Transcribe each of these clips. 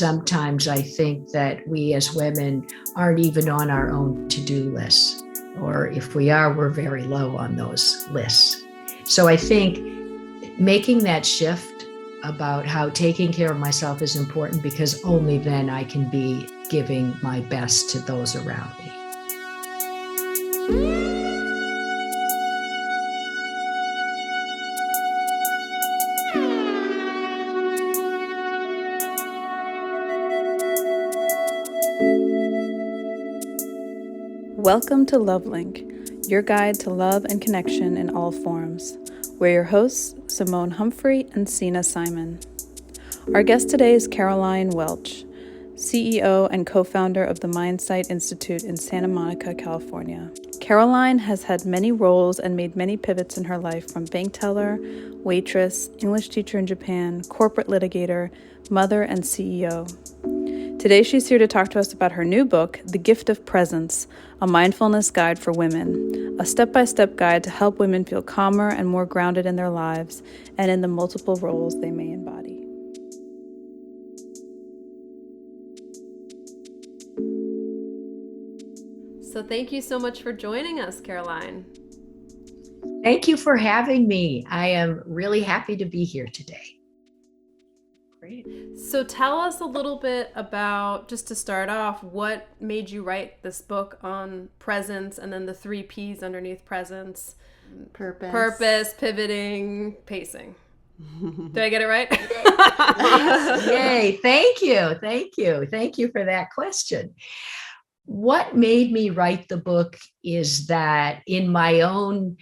sometimes I think that we as women aren't even on our own to-do lists, or if we are, we're very low on those lists. So I think making that shift about how taking care of myself is important, because only then I can be giving my best to those around me. Welcome to LOVELINK, your guide to love and connection in all forms. We're your hosts, Simone Humphrey and Sina Simon. Our guest today is Caroline Welch, CEO and co-founder of the Mindsight Institute in Santa Monica, California. Caroline has had many roles and made many pivots in her life, from bank teller, waitress, English teacher in Japan, corporate litigator, mother, and CEO. Today, she's here to talk to us about her new book, The Gift of Presence, a mindfulness guide for women, a step-by-step guide to help women feel calmer and more grounded in their lives and in the multiple roles they may embody. So thank you so much for joining us, Caroline. Thank you for having me. I am really happy to be here today. Great. So tell us a little bit about, just to start off, what made you write this book on presence, and then the 3 P's underneath presence: purpose, pivoting, pacing. Did I get it right? Yay. Thank you. Thank you for that question. What made me write the book is that in my own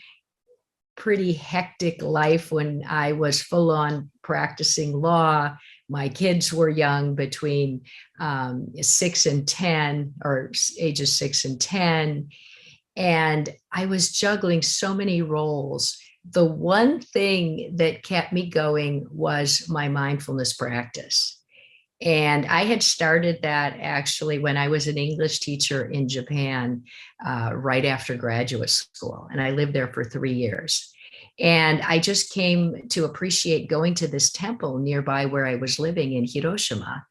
pretty hectic life, when I was full on practicing law, my kids were young, between 6 and 10, or ages 6 and 10. And I was juggling so many roles. The one thing that kept me going was my mindfulness practice. And I had started that actually when I was an English teacher in Japan, right after graduate school. And I lived there for 3 years. And I just came to appreciate going to this temple nearby where I was living in Hiroshima.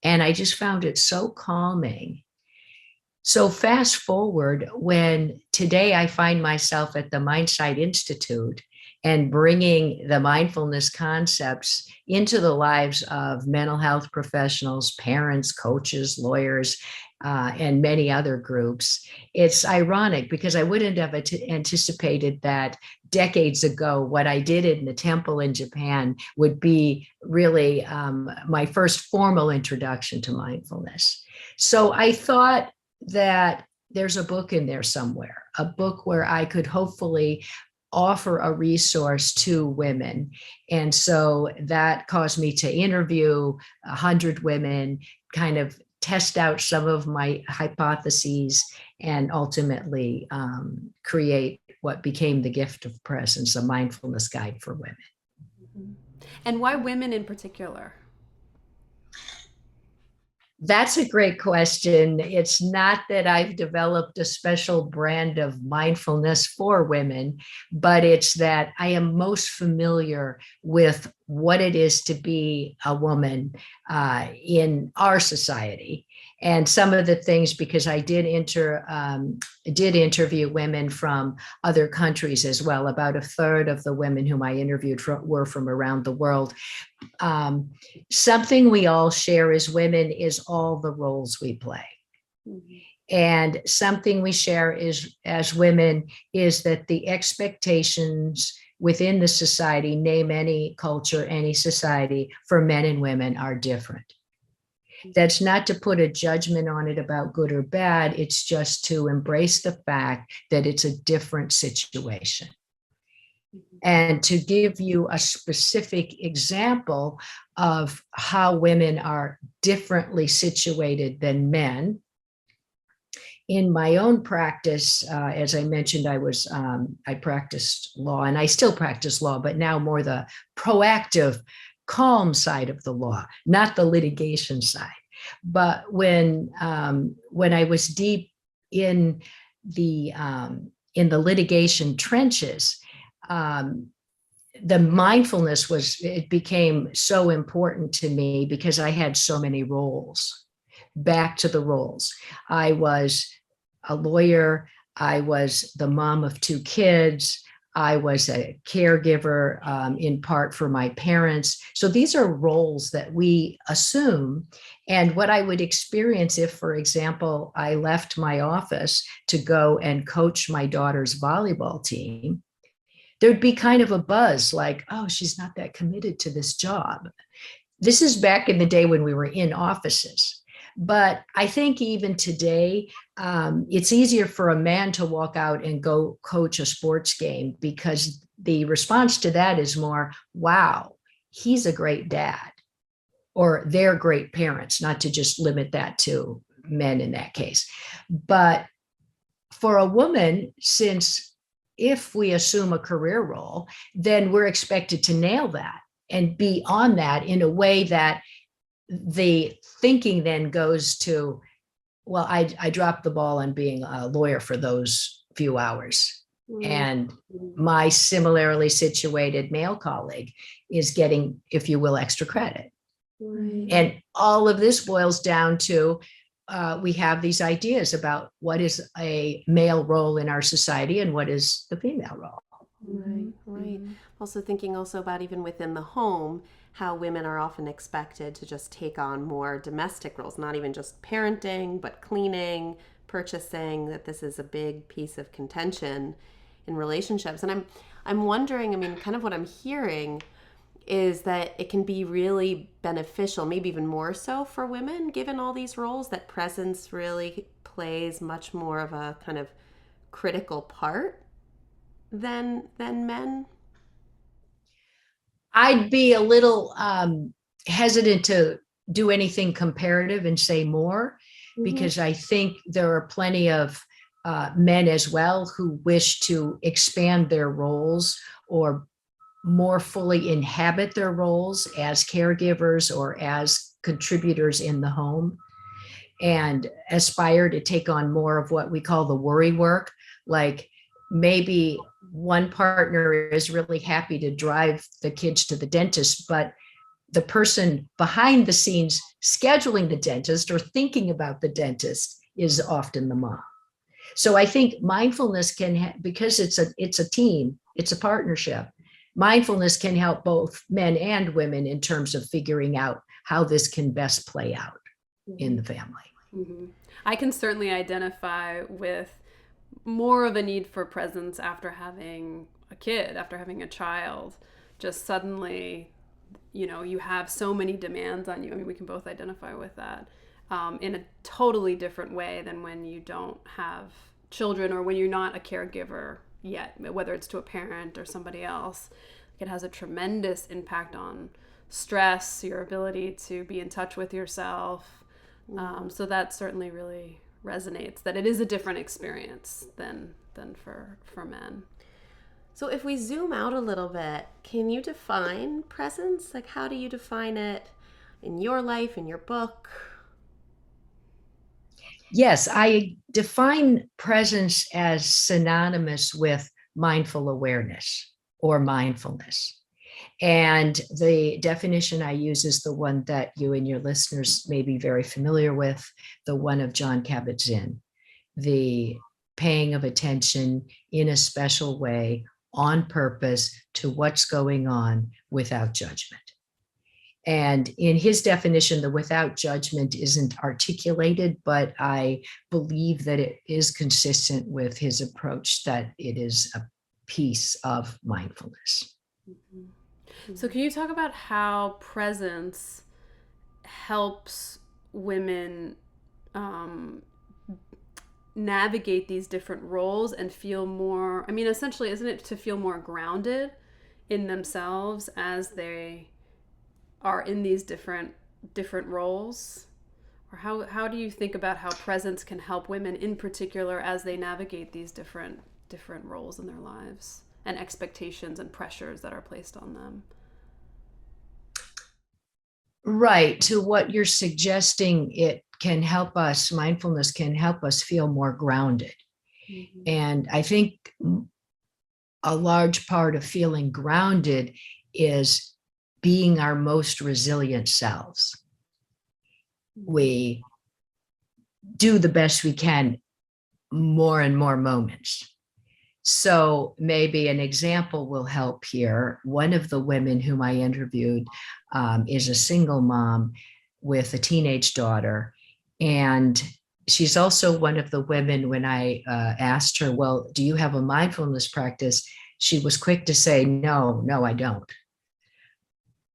And I just found it so calming. So fast forward, when today I find myself at the Mindsight Institute and bringing the mindfulness concepts into the lives of mental health professionals, parents, coaches, lawyers, and many other groups. It's ironic because I wouldn't have anticipated that decades ago what I did in the temple in Japan would be really my first formal introduction to mindfulness. So I thought that there's a book in there somewhere, a book where I could hopefully offer a resource to women. And so that caused me to interview 100 women, kind of test out some of my hypotheses, and ultimately create what became The Gift of Presence, a mindfulness guide for women. And why women in particular? That's a great question. It's not that I've developed a special brand of mindfulness for women, but it's that I am most familiar with what it is to be a woman in our society. And some of the things, because I did interview women from other countries as well. About a third of the women whom I interviewed were from around the world. Something we all share as women is all the roles we play. Mm-hmm. And something we share is, as women, is that the expectations within the society, name any culture, any society, for men and women are different. That's not to put a judgment on it about good or bad. It's just to embrace the fact that it's a different situation. And to give you a specific example of how women are differently situated than men, in my own practice, as I mentioned, I practiced law, and I still practice law, but now more the proactive, calm side of the law, not the litigation side. But when I was deep in the litigation trenches, the mindfulness it became so important to me because I had so many roles. Back to the roles. I was a lawyer. I was the mom of 2 kids. I was a caregiver, in part for my parents. So these are roles that we assume. And what I would experience if, for example, I left my office to go and coach my daughter's volleyball team, there'd be kind of a buzz like, oh, she's not that committed to this job. This is back in the day when we were in offices. But I think even today, it's easier for a man to walk out and go coach a sports game because the response to that is more, wow, he's a great dad, or they're great parents, not to just limit that to men in that case. But for a woman, since if we assume a career role, then we're expected to nail that and be on that in a way that the thinking then goes to, well, I dropped the ball on being a lawyer for those few hours. And my similarly situated male colleague is getting, if you will, extra credit. And all of this boils down to we have these ideas about what is a male role in our society and what is the female role. Right. Also thinking also about even within the home, how women are often expected to just take on more domestic roles, not even just parenting, but cleaning, purchasing, that this is a big piece of contention in relationships. And I'm wondering, I mean, kind of what I'm hearing is that it can be really beneficial, maybe even more so for women, given all these roles, that presence really plays much more of a kind of critical part than men. I'd be a little hesitant to do anything comparative and say more, because I think there are plenty of men as well who wish to expand their roles or more fully inhabit their roles as caregivers or as contributors in the home, and aspire to take on more of what we call the worry work. Like maybe one partner is really happy to drive the kids to the dentist, but the person behind the scenes scheduling the dentist or thinking about the dentist is often the mom. So I think mindfulness can, because it's a team, it's a partnership. Mindfulness can help both men and women in terms of figuring out how this can best play out in the family. I can certainly identify with more of a need for presence after having a kid, after having a child. Just suddenly, you have so many demands on you. I mean, we can both identify with that in a totally different way than when you don't have children or when you're not a caregiver yet, whether it's to a parent or somebody else. It has a tremendous impact on stress, your ability to be in touch with yourself. So that certainly really resonates, that it is a different experience than for men. So if we zoom out a little bit, can you define presence? Like, how do you define it in your life, in your book? Yes, I define presence as synonymous with mindful awareness or mindfulness. And the definition I use is the one that you and your listeners may be very familiar with, the one of Jon Kabat-Zinn, the paying of attention in a special way on purpose to what's going on without judgment. And in his definition, the without judgment isn't articulated, but I believe that it is consistent with his approach, that it is a piece of mindfulness. So can you talk about how presence helps women navigate these different roles and feel more, I mean, essentially, isn't it to feel more grounded in themselves as they are in these different roles? Or how do you think about how presence can help women in particular as they navigate these different roles in their lives and expectations and pressures that are placed on them? Right. To what you're suggesting, it can help us, mindfulness can help us feel more grounded. And I think a large part of feeling grounded is being our most resilient selves. We do the best we can more and more moments. So maybe an example will help here. One of the women whom I interviewed is a single mom with a teenage daughter. And she's also one of the women, when I asked her, well, do you have a mindfulness practice? She was quick to say, no, I don't.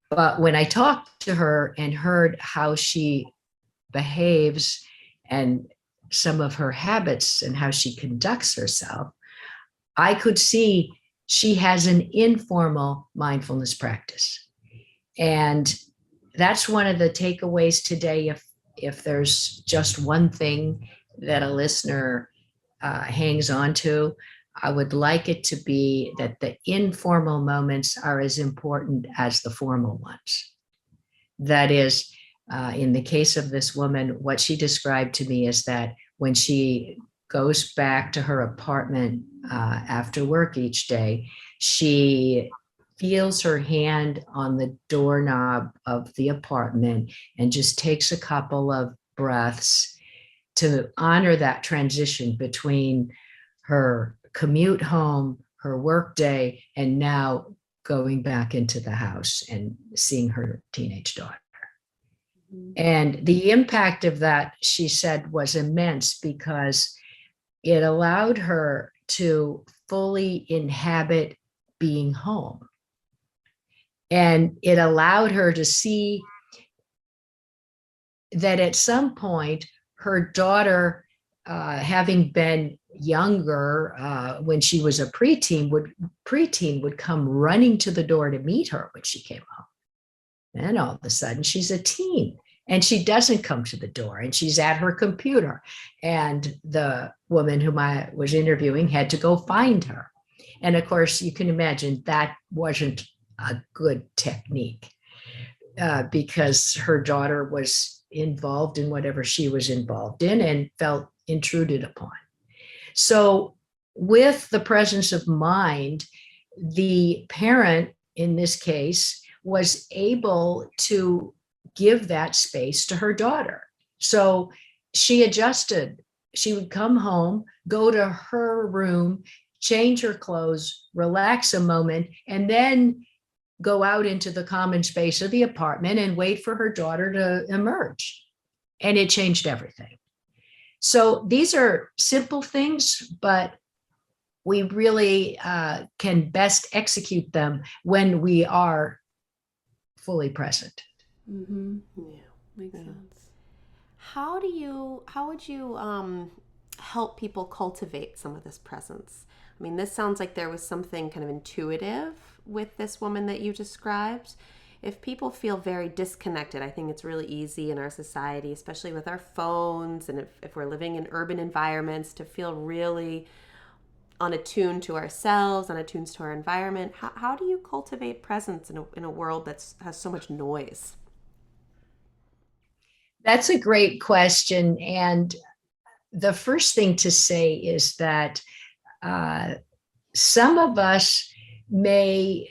But when I talked to her and heard how she behaves and some of her habits and how she conducts herself, I could see she has an informal mindfulness practice. And that's one of the takeaways today. If there's just one thing that a listener hangs on to, I would like it to be that the informal moments are as important as the formal ones. That is, in the case of this woman, what she described to me is that when she goes back to her apartment after work each day, she feels her hand on the doorknob of the apartment and just takes a couple of breaths to honor that transition between her commute home, her work day, and now going back into the house and seeing her teenage daughter. And the impact of that, she said, was immense because it allowed her to fully inhabit being home. And it allowed her to see that at some point, her daughter, having been younger, when she was a preteen would come running to the door to meet her when she came home. And all of a sudden, she's a teen. And she doesn't come to the door and she's at her computer. And the woman whom I was interviewing had to go find her. And of course, you can imagine that wasn't a good technique because her daughter was involved in whatever she was involved in and felt intruded upon. So with the presence of mind, the parent in this case was able to give that space to her daughter. So she adjusted. She would come home, go to her room, change her clothes, relax a moment, and then go out into the common space of the apartment and wait for her daughter to emerge. And it changed everything. So these are simple things, but we really can best execute them when we are fully present. Mm-hmm. Yeah, makes sense. How would you help people cultivate some of this presence? I mean, this sounds like there was something kind of intuitive with this woman that you described. If people feel very disconnected, I think it's really easy in our society, especially with our phones, and if we're living in urban environments, to feel really unattuned to ourselves, unattuned to our environment. How do you cultivate presence in a world that has so much noise? That's a great question. And the first thing to say is that some of us may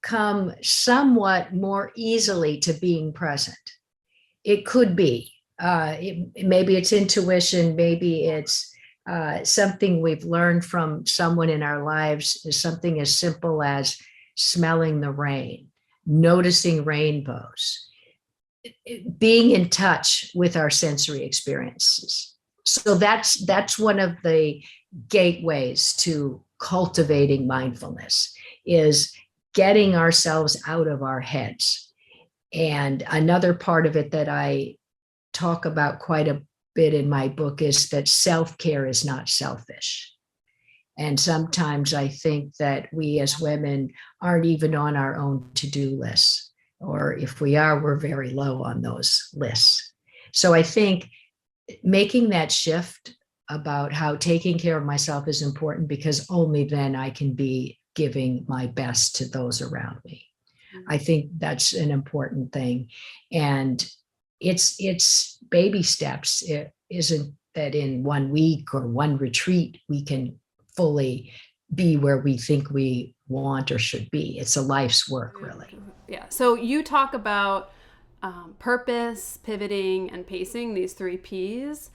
come somewhat more easily to being present. It could be. Maybe it's intuition, maybe it's something we've learned from someone in our lives, is something as simple as smelling the rain, noticing rainbows, being in touch with our sensory experiences. So that's one of the gateways to cultivating mindfulness, is getting ourselves out of our heads. And another part of it that I talk about quite a bit in my book is that self-care is not selfish. And sometimes I think that we as women aren't even on our own to-do lists, or if we are, we're very low on those lists. So I think making that shift about how taking care of myself is important, because only then I can be giving my best to those around me. I think that's an important thing. And it's baby steps. It isn't that in 1 week or one retreat we can fully be where we think we want or should be. It's a life's work, really. Yeah. So you talk about purpose, pivoting, and pacing, these 3 Ps.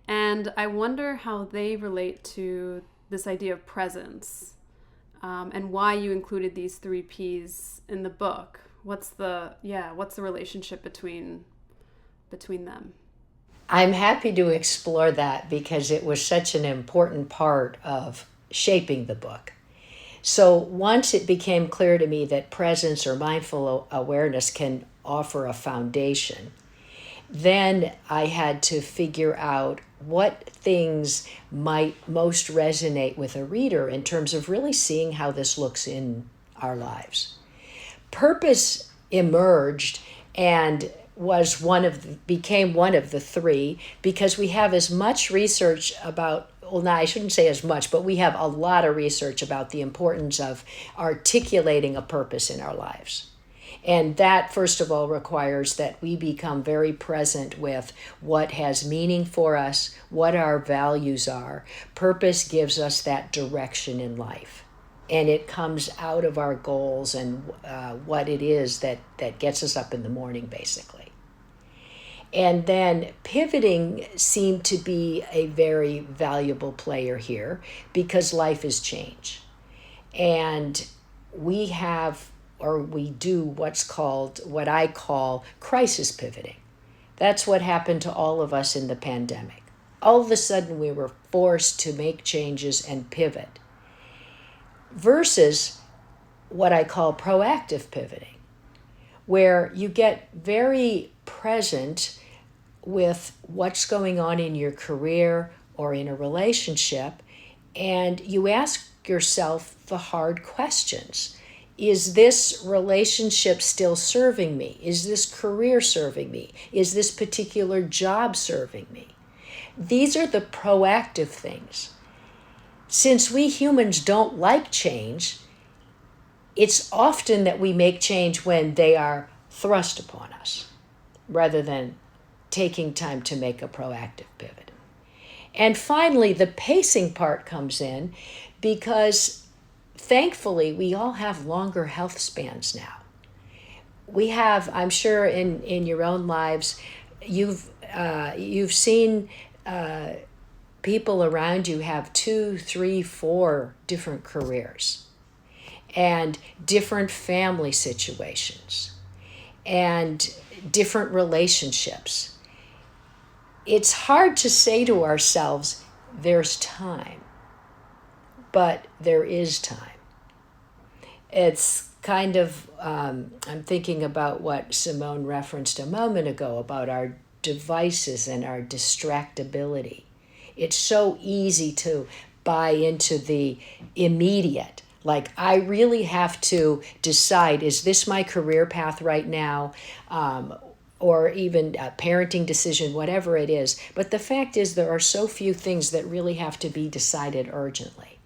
And I wonder how they relate to this idea of presence, and why you included these 3 Ps in the book. What's the relationship between them? I'm happy to explore that because it was such an important part of shaping the book. So once it became clear to me that presence or mindful awareness can offer a foundation, then I had to figure out what things might most resonate with a reader in terms of really seeing how this looks in our lives. Purpose emerged and became one of the 3 because we have as much research about, well, no, I shouldn't say as much, but we have a lot of research about the importance of articulating a purpose in our lives. And that, first of all, requires that we become very present with what has meaning for us, what our values are. Purpose gives us that direction in life. And it comes out of our goals and what it is that gets us up in the morning, basically. And then pivoting seemed to be a very valuable player here because life is change. And we do what I call crisis pivoting. That's what happened to all of us in the pandemic. All of a sudden, we were forced to make changes and pivot, versus what I call proactive pivoting, where you get very present with what's going on in your career or in a relationship, and you ask yourself the hard questions. Is this relationship still serving me? Is this career serving me? Is this particular job serving me? These are the proactive things. Since we humans don't like change, it's often that we make change when they are thrust upon us, rather than taking time to make a proactive pivot. And finally, the pacing part comes in because thankfully, we all have longer health spans now. We have, I'm sure in your own lives, you've seen people around you have 2, 3, 4 different careers and different family situations and different relationships. It's hard to say to ourselves, there's time, but there is time. It's kind of, I'm thinking about what Simone referenced a moment ago about our devices and our distractibility. It's so easy to buy into the immediate. Like, I really have to decide, is this my career path right now? Or even a parenting decision, whatever it is. But the fact is, there are so few things that really have to be decided urgently.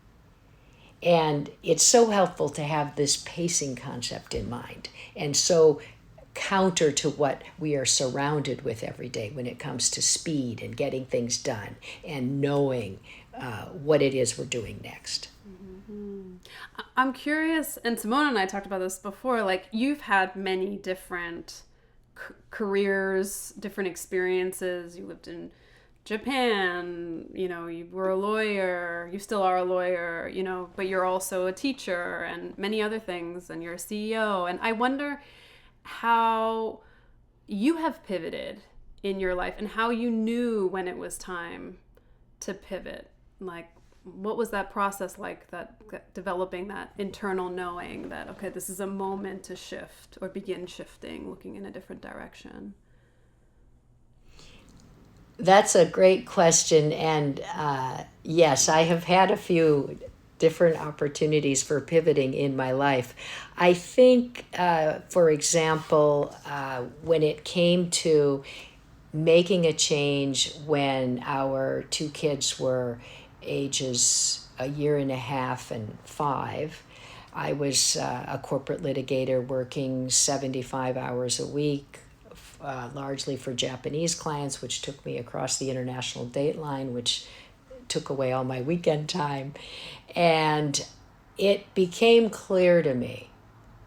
And it's so helpful to have this pacing concept in mind, and so counter to what we are surrounded with every day when it comes to speed and getting things done and knowing what it is we're doing next. Mm-hmm. I'm curious, and Simone and I talked about this before, like, you've had many different careers, different experiences. You lived in Japan, you were a lawyer, you still are a lawyer, but you're also a teacher and many other things, and you're a CEO. And I wonder how you have pivoted in your life and how you knew when it was time to pivot. Like, what was that process like, that developing that internal knowing that, okay, this is a moment to shift or begin shifting, looking in a different direction? That's a great question. And yes, I have had a few different opportunities for pivoting in my life. I think, for example, when it came to making a change when our 2 kids were ages 1.5 years and 5, I was a corporate litigator working 75 hours a week, largely for Japanese clients, which took me across the international date line, which took away all my weekend time. And it became clear to me,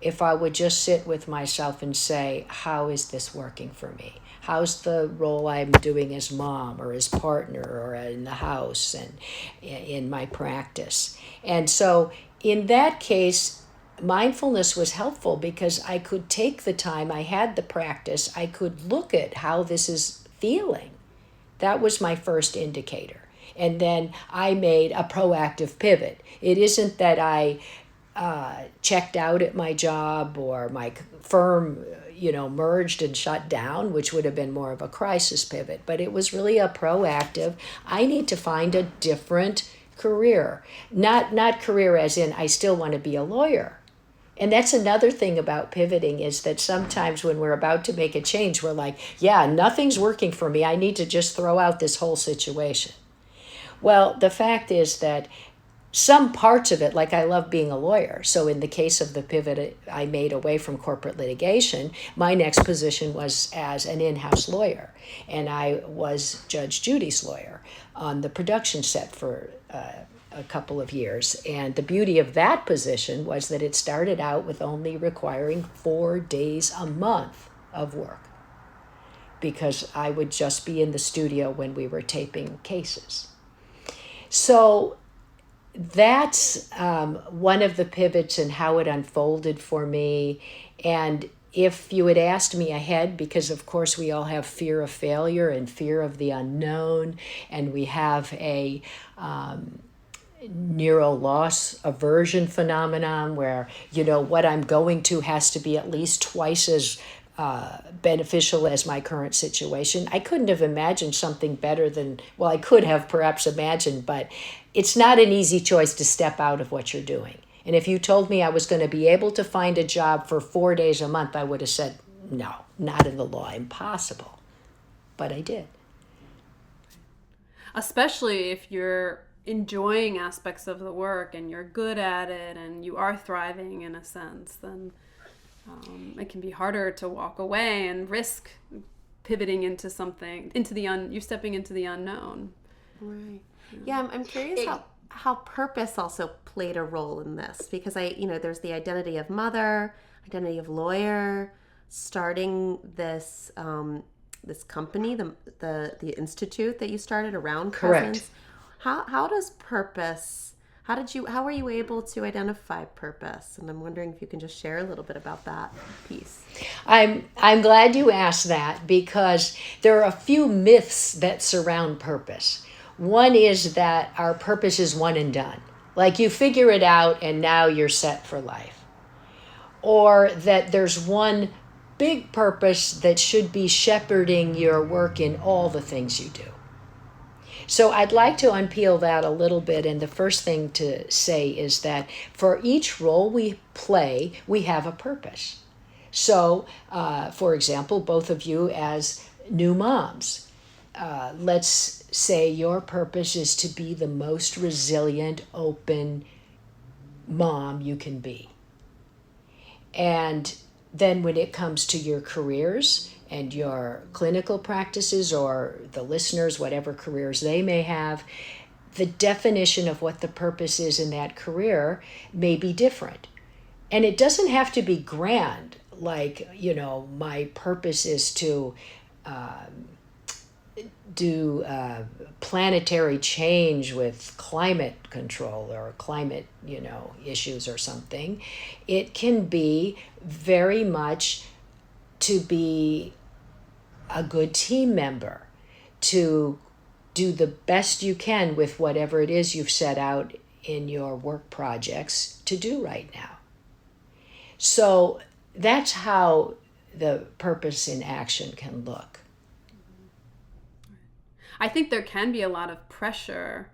if I would just sit with myself and say, how is this working for me? How's the role I'm doing as mom or as partner or in the house and in my practice? And so in that case, mindfulness was helpful because I could take the time, I had the practice, I could look at how this is feeling. That was my first indicator. And then I made a proactive pivot. It isn't that I checked out at my job or my firm, merged and shut down, which would have been more of a crisis pivot. But it was really a proactive, I need to find a different career. Not career as in I still want to be a lawyer. And that's another thing about pivoting is that sometimes when we're about to make a change, we're like, yeah, nothing's working for me. I need to just throw out this whole situation. Well, the fact is that some parts of it, like I love being a lawyer. So in the case of the pivot I made away from corporate litigation, my next position was as an in-house lawyer. And I was Judge Judy's lawyer on the production set for a couple of years. And the beauty of that position was that it started out with only requiring 4 days a month of work, because I would just be in the studio when we were taping cases. So that's one of the pivots and how it unfolded for me. And if you had asked me ahead, because of course we all have fear of failure and fear of the unknown, and we have a neuro loss aversion phenomenon where, what I'm going to has to be at least twice as beneficial as my current situation. I couldn't have imagined something better than, well, I could have perhaps imagined, but it's not an easy choice to step out of what you're doing. And if you told me I was going to be able to find a job for 4 days a month, I would have said, no, not in the law, impossible. But I did. Especially if you're enjoying aspects of the work and you're good at it and you are thriving in a sense, then it can be harder to walk away and risk pivoting into something, you're stepping into the unknown. Right. Yeah, I'm curious how purpose also played a role in this, because there's the identity of mother, identity of lawyer, starting this this company, the institute that you started around presence. How does purpose? How were you able to identify purpose? And I'm wondering if you can just share a little bit about that piece. I'm glad you asked that, because there are a few myths that surround purpose. One is that our purpose is one and done. Like you figure it out and now you're set for life. Or that there's one big purpose that should be shepherding your work in all the things you do. So I'd like to unpeel that a little bit. And the first thing to say is that for each role we play, we have a purpose. So, for example, both of you as new moms, let's say your purpose is to be the most resilient, open mom you can be. And then when it comes to your careers and your clinical practices, or the listeners, whatever careers they may have, the definition of what the purpose is in that career may be different. And it doesn't have to be grand, like, my purpose is to do planetary change with climate control or climate, issues or something. It can be very much to be a good team member, to do the best you can with whatever it is you've set out in your work projects to do right now. So that's how the purpose in action can look. I think there can be a lot of pressure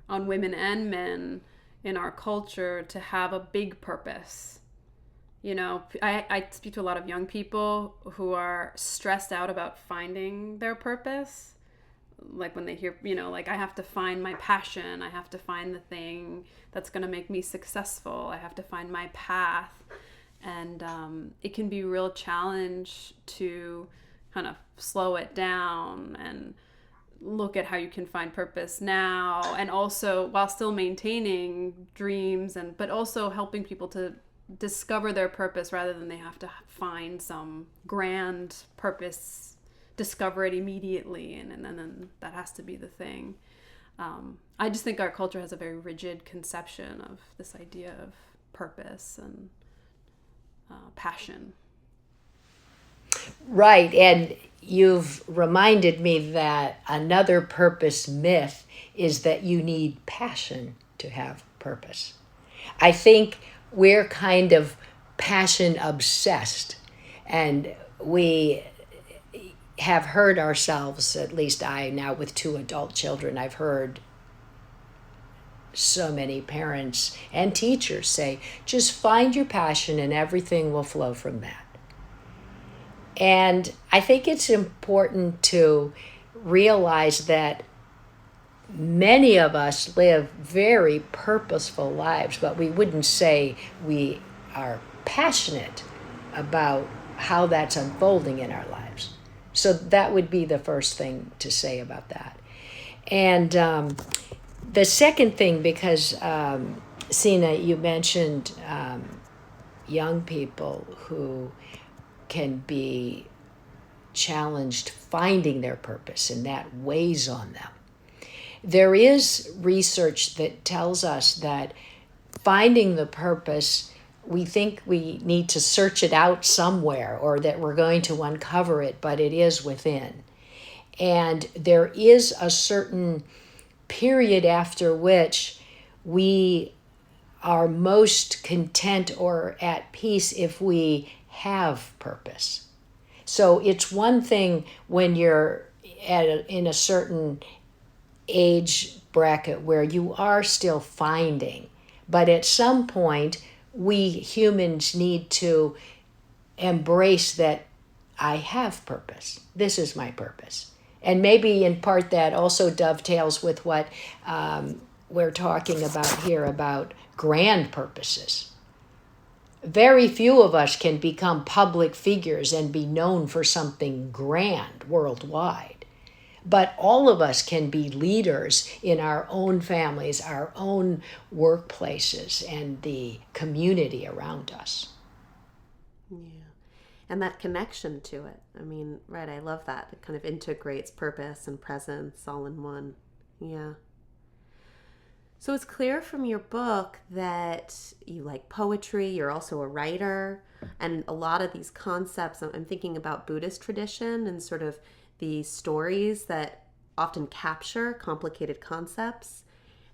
on women and men in our culture to have a big purpose. I speak to a lot of young people who are stressed out about finding their purpose. Like when they hear, like, I have to find my passion. I have to find the thing that's going to make me successful. I have to find my path. And it can be a real challenge to kind of slow it down and look at how you can find purpose now, and also while still maintaining dreams, but also helping people to discover their purpose rather than they have to find some grand purpose, discover it immediately, and then that has to be the thing. I just think our culture has a very rigid conception of this idea of purpose and passion. Right. And you've reminded me that another purpose myth is that you need passion to have purpose. I think we're kind of passion obsessed, and we have heard ourselves, at least I now with 2 adult children, I've heard so many parents and teachers say, just find your passion and everything will flow from that. And I think it's important to realize that many of us live very purposeful lives, but we wouldn't say we are passionate about how that's unfolding in our lives. So that would be the first thing to say about that. And the second thing, because Sina, you mentioned young people who can be challenged finding their purpose, and that weighs on them. There is research that tells us that finding the purpose, we think we need to search it out somewhere or that we're going to uncover it, but it is within. And there is a certain period after which we are most content or at peace if we have purpose. So it's one thing when you're in a certain age bracket where you are still finding, but at some point we humans need to embrace that I have purpose. This is my purpose. And maybe in part that also dovetails with what we're talking about here about grand purposes. Very few of us can become public figures and be known for something grand worldwide. But all of us can be leaders in our own families, our own workplaces, and the community around us. Yeah. And that connection to it. I mean, right, I love that. It kind of integrates purpose and presence all in one. Yeah. So it's clear from your book that you like poetry, you're also a writer, and a lot of these concepts, I'm thinking about Buddhist tradition and sort of the stories that often capture complicated concepts.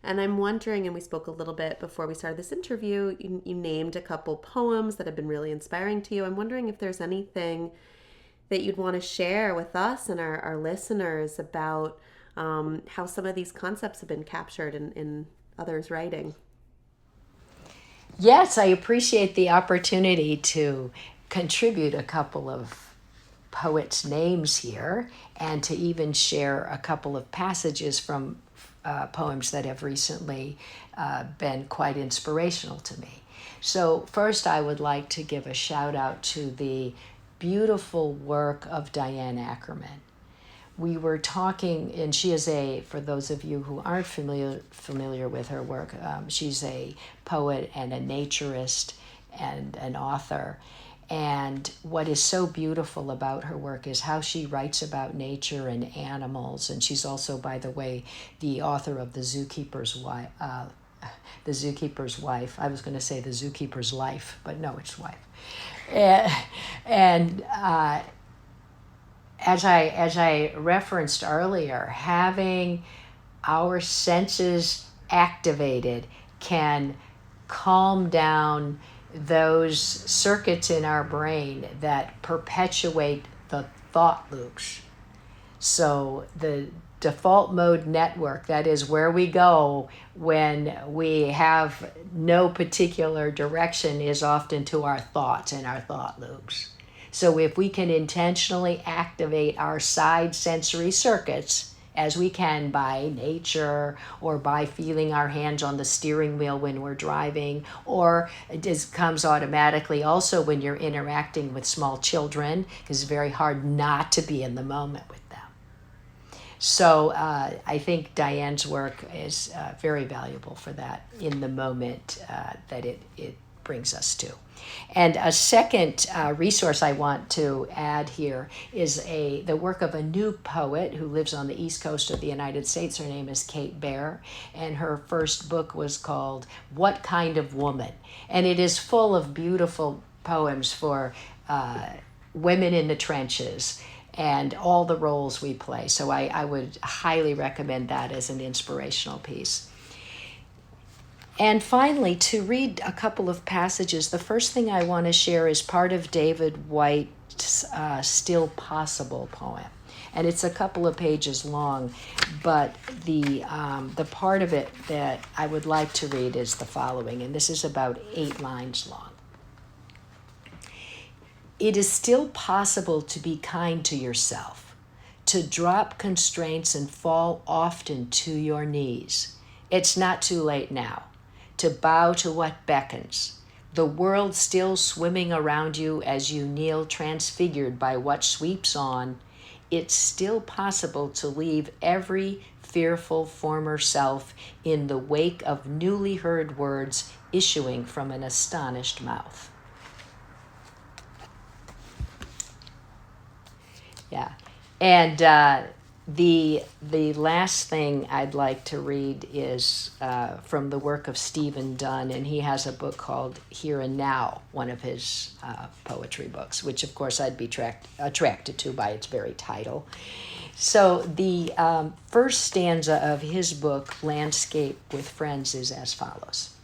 And I'm wondering, and we spoke a little bit before we started this interview, you named a couple poems that have been really inspiring to you. I'm wondering if there's anything that you'd want to share with us and our listeners about how some of these concepts have been captured in others' writing. Yes, I appreciate the opportunity to contribute a couple of poets' names here and to even share a couple of passages from poems that have recently been quite inspirational to me. So first I would like to give a shout out to the beautiful work of Diane Ackerman. We were talking, and she is for those of you who aren't familiar with her work, she's a poet and a naturist and an author. And what is so beautiful about her work is how she writes about nature and animals. And she's also, by the way, the author of The Zookeeper's Wife. The Zookeeper's Wife. I was going to say The Zookeeper's Life, but no, it's wife. And as I referenced earlier, having our senses activated can calm down those circuits in our brain that perpetuate the thought loops. So the default mode network, that is where we go when we have no particular direction, is often to our thoughts and our thought loops. So if we can intentionally activate our side sensory circuits, as we can by nature or by feeling our hands on the steering wheel when we're driving, or it just comes automatically also when you're interacting with small children, because it's very hard not to be in the moment with them. So I think Diane's work is very valuable for that in the moment that it brings us to. And a second resource I want to add here is the work of a new poet who lives on the East Coast of the United States. Her name is Kate Baer, and her first book was called What Kind of Woman? And it is full of beautiful poems for women in the trenches and all the roles we play. So I would highly recommend that as an inspirational piece. And finally, to read a couple of passages, the first thing I want to share is part of David White's Still Possible poem. And it's a couple of pages long, but the part of it that I would like to read is the following, and this is about 8 lines long. It is still possible to be kind to yourself, to drop constraints and fall often to your knees. It's not too late now to bow to what beckons, the world still swimming around you as you kneel transfigured by what sweeps on. It's still possible to leave every fearful former self in the wake of newly heard words issuing from an astonished mouth. Yeah, and the last thing I'd like to read is from the work of Stephen Dunn, and he has a book called Here and Now, one of his poetry books, which of course I'd be attracted to by its very title. So the first stanza of his book, Landscape with Friends, is as follows.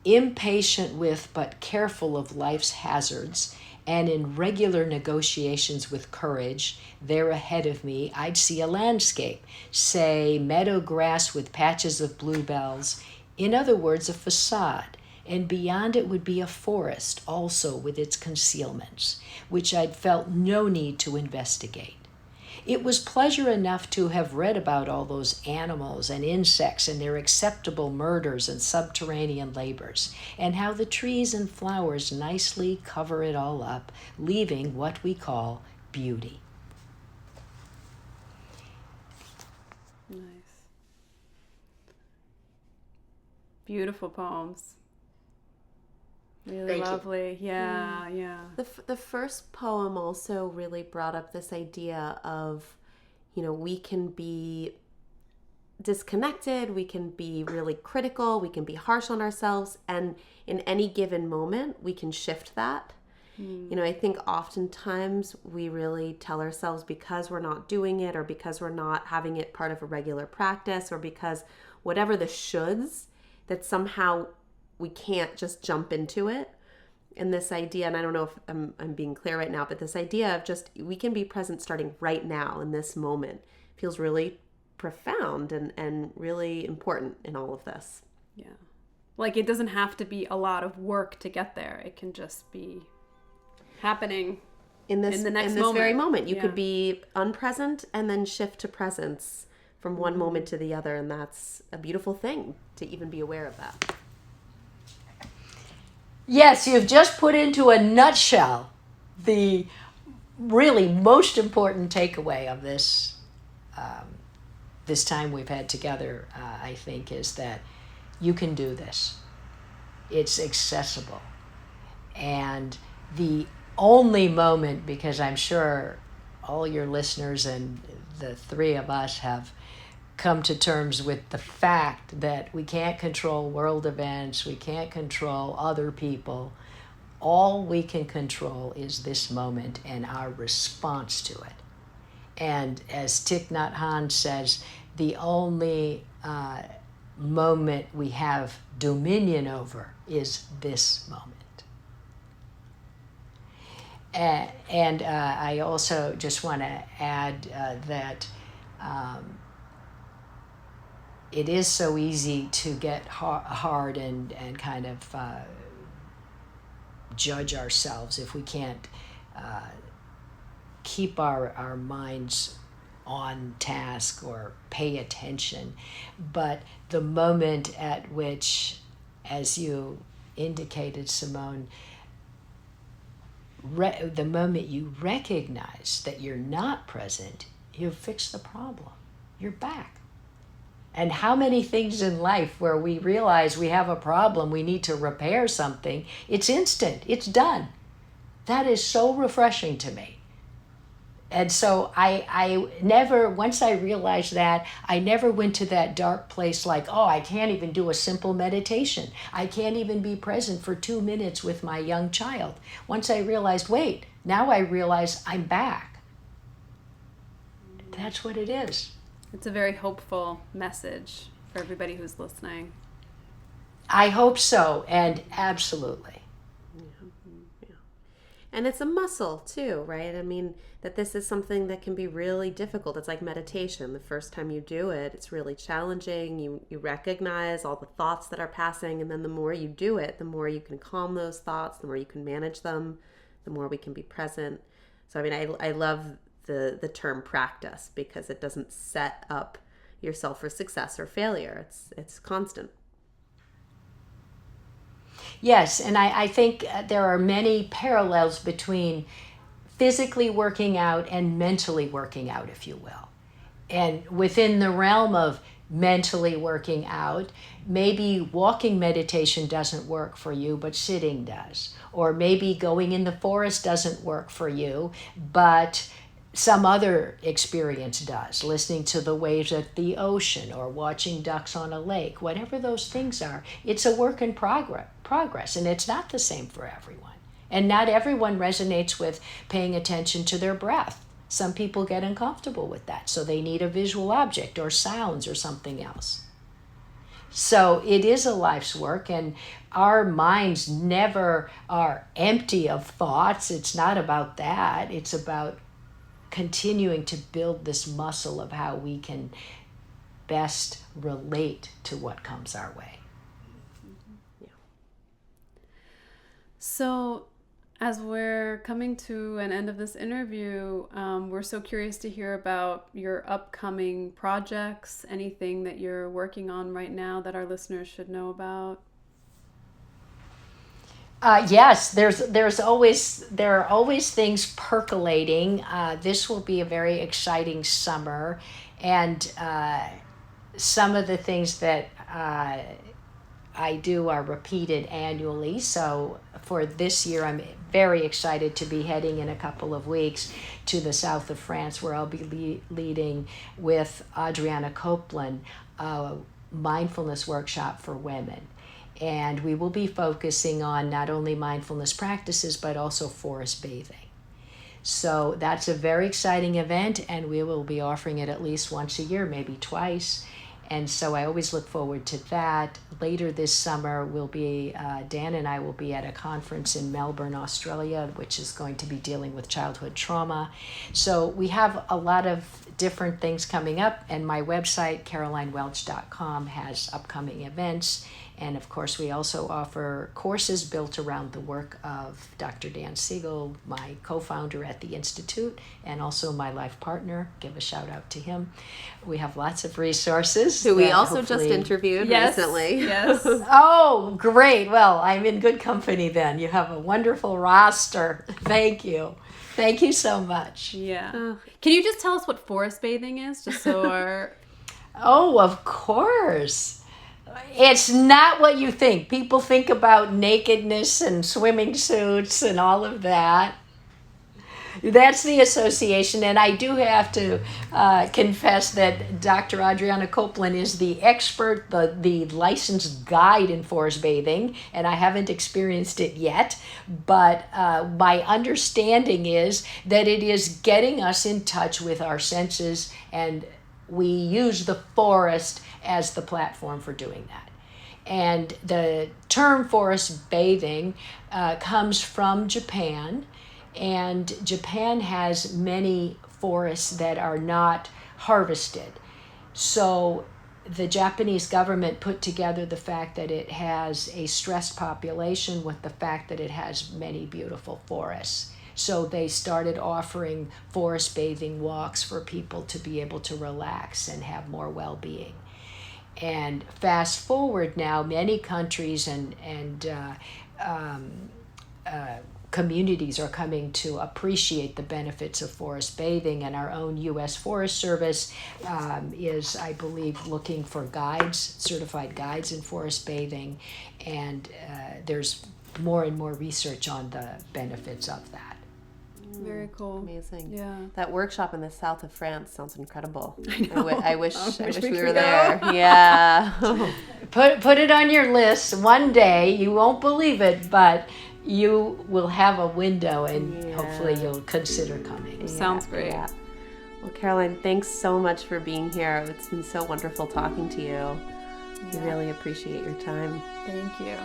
Impatient with but careful of life's hazards, and in regular negotiations with courage, there ahead of me, I'd see a landscape, say meadow grass with patches of bluebells, in other words, a facade, and beyond it would be a forest also with its concealments, which I'd felt no need to investigate. It was pleasure enough to have read about all those animals and insects and their acceptable murders and subterranean labors, and how the trees and flowers nicely cover it all up, leaving what we call beauty. Nice. Beautiful poems. Really Thank you. lovely. Yeah, yeah. The first poem also really brought up this idea of, we can be disconnected, we can be really critical, we can be harsh on ourselves, and in any given moment, we can shift that. I think oftentimes we really tell ourselves because we're not doing it, or because we're not having it part of a regular practice, or because whatever the shoulds, that somehow we can't just jump into it. And this idea, and I don't know if I'm being clear right now, but this idea of just we can be present starting right now in this moment feels really profound and really important in all of this. Yeah. Like it doesn't have to be a lot of work to get there. It can just be happening in the next moment. Very moment. You could be unpresent and then shift to presence from one moment to the other, and that's a beautiful thing to even be aware of that. Yes, you've just put into a nutshell the really most important takeaway of this this time we've had together, I think, is that you can do this. It's accessible. And the only moment, because I'm sure all your listeners and the three of us have come to terms with the fact that we can't control world events, we can't control other people. All we can control is this moment and our response to it. And as Thich Nhat Hanh says, the only moment we have dominion over is this moment. And I also just want to add that it is so easy to get hard and kind of judge ourselves if we can't keep our minds on task or pay attention. But the moment at which, as you indicated, Simone, the moment you recognize that you're not present, you've fixed the problem. You're back. And how many things in life where we realize we have a problem, we need to repair something, it's instant, it's done. That is so refreshing to me. And so I never, once I realized that, I never went to that dark place like, oh, I can't even do a simple meditation. I can't even be present for 2 minutes with my young child. Once I realized, wait, now I realize I'm back. That's what it is. It's a very hopeful message for everybody who's listening. I hope so, and absolutely. And it's a muscle too, right? I mean, that this is something that can be really difficult. It's like meditation. The first time you do it, it's really challenging. You recognize all the thoughts that are passing, and then the more you do it, the more you can calm those thoughts, the more you can manage them, the more we can be present. So, I mean, I love the term practice because it doesn't set up yourself for success or failure. It's constant. Yes, and I think there are many parallels between physically working out and mentally working out, if you will. And within the realm of mentally working out, maybe walking meditation doesn't work for you, but sitting does. Or maybe going in the forest doesn't work for you, but some other experience does, listening to the waves at the ocean or watching ducks on a lake, whatever those things are. It's a work in progress, and it's not the same for everyone. And not everyone resonates with paying attention to their breath. Some people get uncomfortable with that, so they need a visual object or sounds or something else. So it is a life's work, and our minds never are empty of thoughts. It's not about that. It's about continuing to build this muscle of how we can best relate to what comes our way. Yeah. So, as we're coming to an end of this interview, we're so curious to hear about your upcoming projects, anything that you're working on right now that our listeners should know about. Yes, there are always things percolating. This will be a very exciting summer, and some of the things that I do are repeated annually. So for this year, I'm very excited to be heading in a couple of weeks to the south of France, where I'll be leading with Adriana Copeland a mindfulness workshop for women. And we will be focusing on not only mindfulness practices, but also forest bathing. So that's a very exciting event, and we will be offering it at least once a year, maybe twice. And so I always look forward to that. Later this summer, Dan and I will be at a conference in Melbourne, Australia, which is going to be dealing with childhood trauma. So we have a lot of different things coming up, and my website, carolinewelch.com, has upcoming events. And of course, we also offer courses built around the work of Dr. Dan Siegel, my co-founder at the Institute, and also my life partner. Give a shout out to him. We have lots of resources. Who we also just interviewed recently. Yes. Oh, great. Well, I'm in good company then. You have a wonderful roster. Thank you. Thank you so much. Yeah. Can you just tell us what forest bathing is, just so our... Oh, of course. It's not what you think. People think about nakedness and swimming suits and all of that. That's the association, and I do have to confess that Dr. Adriana Copeland is the expert, the licensed guide in forest bathing, and I haven't experienced it yet, but my understanding is that it is getting us in touch with our senses, and we use the forest as the platform for doing that. And the term forest bathing comes from Japan, and Japan has many forests that are not harvested. So the Japanese government put together the fact that it has a stressed population with the fact that it has many beautiful forests. So they started offering forest bathing walks for people to be able to relax and have more well-being. And fast forward now, many countries and communities are coming to appreciate the benefits of forest bathing, and our own U.S. Forest Service is, I believe, looking for guides, certified guides in forest bathing, and there's more and more research on the benefits of that. Very cool. Amazing. Yeah. That workshop in the south of France sounds incredible. I know. I wish we were could there. go. Yeah. Put it on your list. One day, you won't believe it, but you will have a window, and hopefully you'll consider coming. Sounds great. Yeah. Well, Caroline, thanks so much for being here. It's been so wonderful talking to you. We really appreciate your time. Thank you.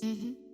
Mm-hmm.